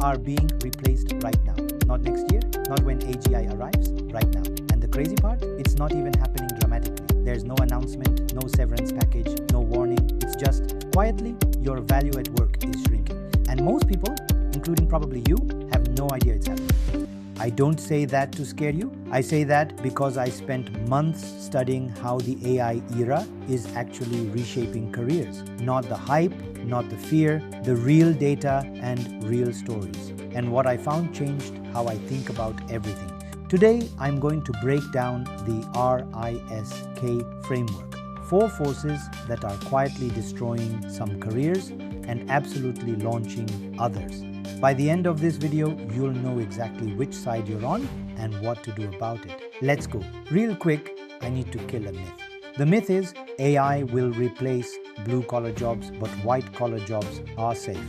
are being replaced right now. Not next year, not when AGI arrives, right now. And the crazy part, it's not even happening dramatically. There's no announcement, no severance package, no warning. It's just quietly, your value at work is shrinking. And most people, including probably you, have no idea it's happening. I don't say that to scare you. I say that because I spent months studying how the AI era is actually reshaping careers. Not the hype, not the fear, the real data and real stories. And what I found changed how I think about everything. Today, I'm going to break down the R.I.S.K framework. 4 forces that are quietly destroying some careers and absolutely launching others. By the end of this video, you'll know exactly which side you're on and what to do about it. Let's go. Real quick, I need to kill a myth. The myth is AI will replace blue-collar jobs, but white-collar jobs are safe.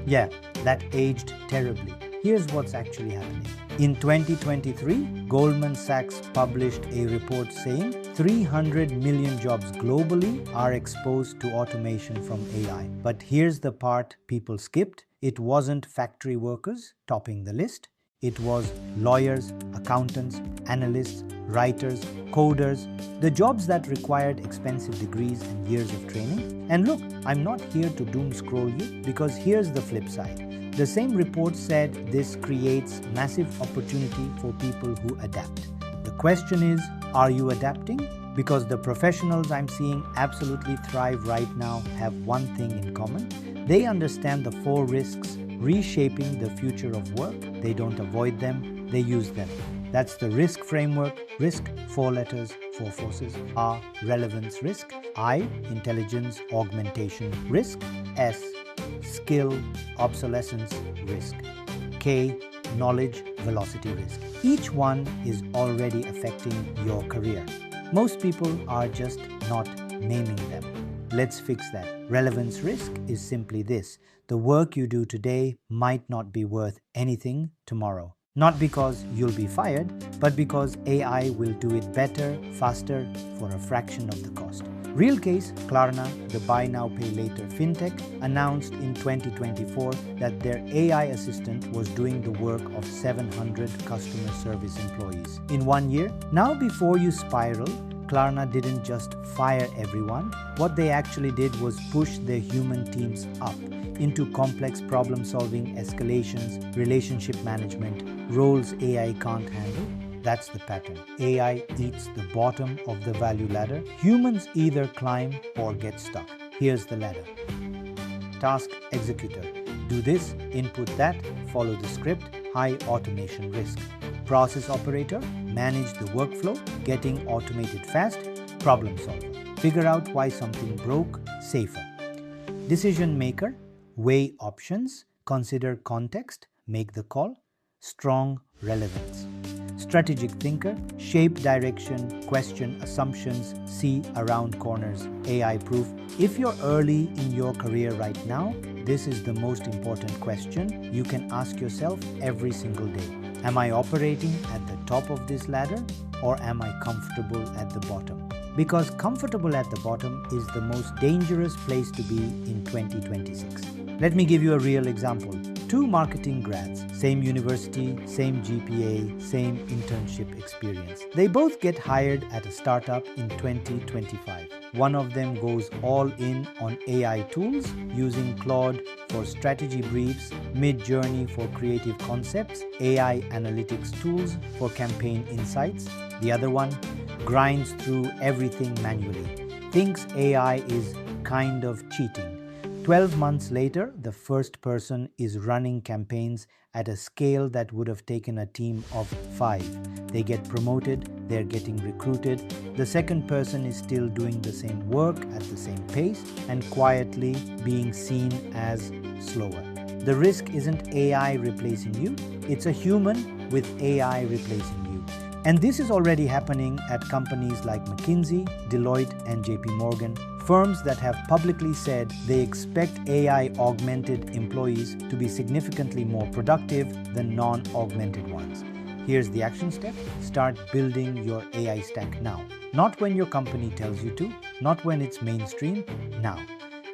Yeah, that aged terribly. Here's what's actually happening. In 2023, Goldman Sachs published a report saying 300 million jobs globally are exposed to automation from AI. But here's the part people skipped. It wasn't factory workers topping the list. It was lawyers, accountants, analysts, writers, coders, the jobs that required expensive degrees and years of training. And look, I'm not here to doom scroll you, because here's the flip side. The same report said this creates massive opportunity for people who adapt. The question is, are you adapting? Because the professionals I'm seeing absolutely thrive right now have one thing in common. They understand the 4 risks reshaping the future of work. They don't avoid them, they use them. That's the R.I.S.K framework. R.I.S.K, 4 letters, 4 forces. R, relevance risk. I, intelligence augmentation risk. S, skill obsolescence risk. K, knowledge velocity risk. Each one is already affecting your career. Most people are just not naming them. Let's fix that. Relevance risk is simply this. The work you do today might not be worth anything tomorrow. Not because you'll be fired, but because AI will do it better, faster, for a fraction of the cost. Real case, Klarna, the buy now pay later fintech, announced in 2024 that their AI assistant was doing the work of 700 customer service employees in 1 year. Now, before you spiral, Klarna didn't just fire everyone. What they actually did was push their human teams up into complex problem-solving, escalations, relationship management, roles AI can't handle. That's the pattern. AI eats the bottom of the value ladder. Humans either climb or get stuck. Here's the ladder. Task executor. Do this, input that, follow the script, high automation risk. Process operator. Manage the workflow, getting automated fast. Problem solver. Figure out why something broke, safer. Decision maker. Weigh options, consider context, make the call. Strong relevance. Strategic thinker, shape direction, question assumptions, see around corners, AI proof. If you're early in your career right now, this is the most important question you can ask yourself every single day. Am I operating at the top of this ladder, or am I comfortable at the bottom? Because comfortable at the bottom is the most dangerous place to be in 2026. Let me give you a real example. 2 marketing grads, same university, same GPA, same internship experience. They both get hired at a startup in 2025. One of them goes all in on AI tools, using Claude for strategy briefs, Mid-Journey for creative concepts, AI analytics tools for campaign insights. The other one grinds through everything manually, thinks AI is kind of cheating. 12 months later, the first person is running campaigns at a scale that would have taken a team of 5. They get promoted, they're getting recruited. The second person is still doing the same work at the same pace and quietly being seen as slower. The risk isn't AI replacing you, it's a human with AI replacing you. And this is already happening at companies like McKinsey, Deloitte, and JP Morgan, firms that have publicly said they expect AI-augmented employees to be significantly more productive than non-augmented ones. Here's the action step. Start building your AI stack now. Not when your company tells you to, not when it's mainstream, now,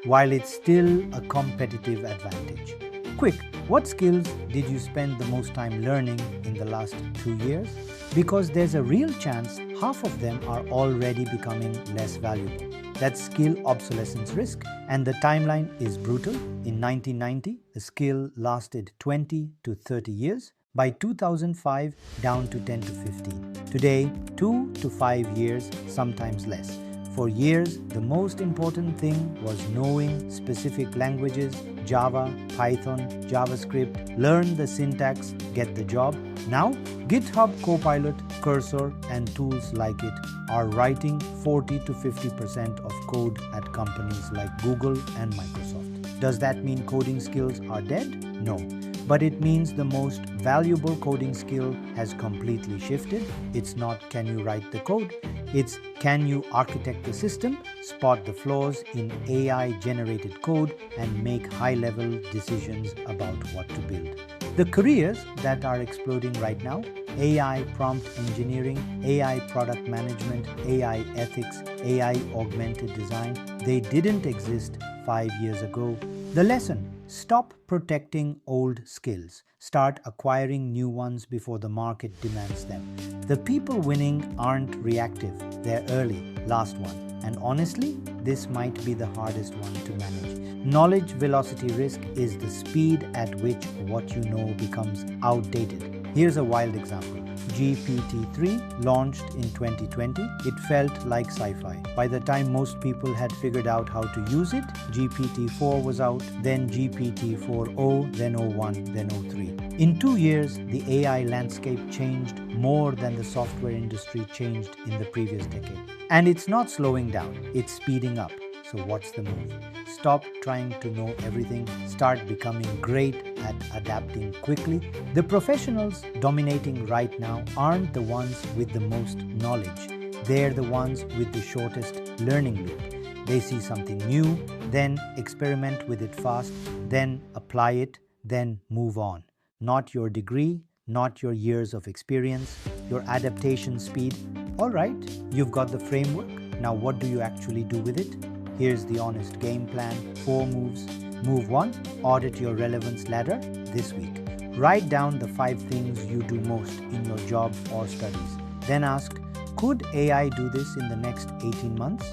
while it's still a competitive advantage. Quick, What skills did you spend the most time learning in the last 2 years? Because there's a real chance half of them are already becoming less valuable. That's skill obsolescence risk, and the timeline is brutal. In 1990, the skill lasted 20 to 30 years. By 2005, down to 10 to 15. Today, 2 to 5 years, sometimes less. For years, the most important thing was knowing specific languages, Java, Python, JavaScript, learn the syntax, get the job. Now, GitHub Copilot, Cursor, and tools like it are writing 40 to 50% of code at companies like Google and Microsoft. Does that mean coding skills are dead? No. But it means the most valuable coding skill has completely shifted. It's not can you write the code, it's can you architect the system, spot the flaws in AI-generated code, and make high-level decisions about what to build. The careers that are exploding right now, AI prompt engineering, AI product management, AI ethics, AI augmented design, they didn't exist 5 years ago. The lesson: stop protecting old skills. Start acquiring new ones before the market demands them. The people winning aren't reactive, they're early, last one. And honestly, this might be the hardest one to manage. Knowledge velocity risk is the speed at which what you know becomes outdated. Here's a wild example. GPT-3 launched in 2020. It felt like sci-fi. By the time most people had figured out how to use it, GPT-4 was out, then GPT-4o, then o1, then o3. In 2 years, the AI landscape changed more than the software industry changed in the previous decade. And it's not slowing down, it's speeding up. So what's the move? Stop trying to know everything. Start becoming great at adapting quickly. The professionals dominating right now aren't the ones with the most knowledge. They're the ones with the shortest learning loop. They see something new, then experiment with it fast, then apply it, then move on. Not your degree, not your years of experience, your adaptation speed. All right, you've got the framework. Now what do you actually do with it? Here's the honest game plan, 4 moves. Move 1, audit your relevance ladder this week. Write down the 5 things you do most in your job or studies. Then ask, could AI do this in the next 18 months?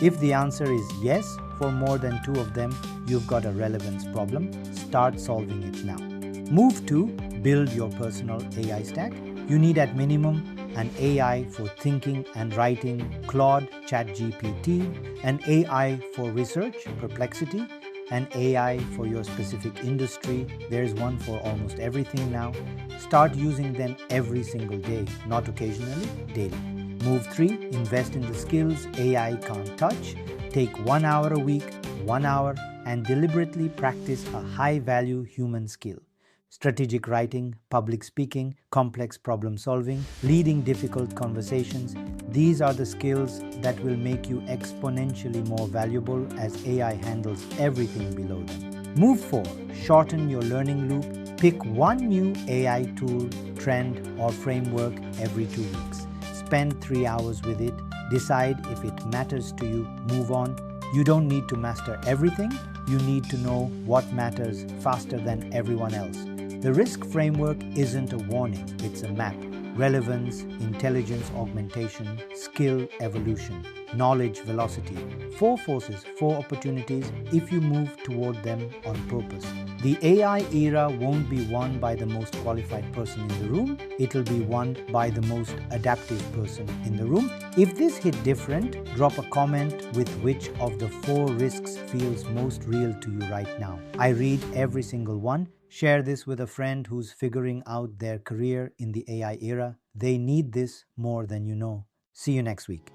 If the answer is yes for more than 2 of them, you've got a relevance problem. Start solving it now. Move 2, build your personal AI stack. You need at minimum an AI for thinking and writing, Claude, ChatGPT, an AI for research, Perplexity, an AI for your specific industry. There's one for almost everything now. Start using them every single day, not occasionally, daily. Move 3, invest in the skills AI can't touch. Take 1 hour a week, 1 hour, and deliberately practice a high-value human skill. Strategic writing, public speaking, complex problem solving, leading difficult conversations. These are the skills that will make you exponentially more valuable as AI handles everything below them. Move 4, shorten your learning loop. Pick one new AI tool, trend, or framework every 2 weeks. Spend 3 hours with it. Decide if it matters to you. Move on. You don't need to master everything. You need to know what matters faster than everyone else. The R.I.S.K framework isn't a warning, it's a map. Relevance, intelligence augmentation, skill evolution, knowledge velocity. 4 forces, 4 opportunities if you move toward them on purpose. The AI era won't be won by the most qualified person in the room, it'll be won by the most adaptive person in the room. If this hit different, drop a comment with which of the 4 risks feels most real to you right now. I read every single one. Share this with a friend who's figuring out their career in the AI era. They need this more than you know. See you next week.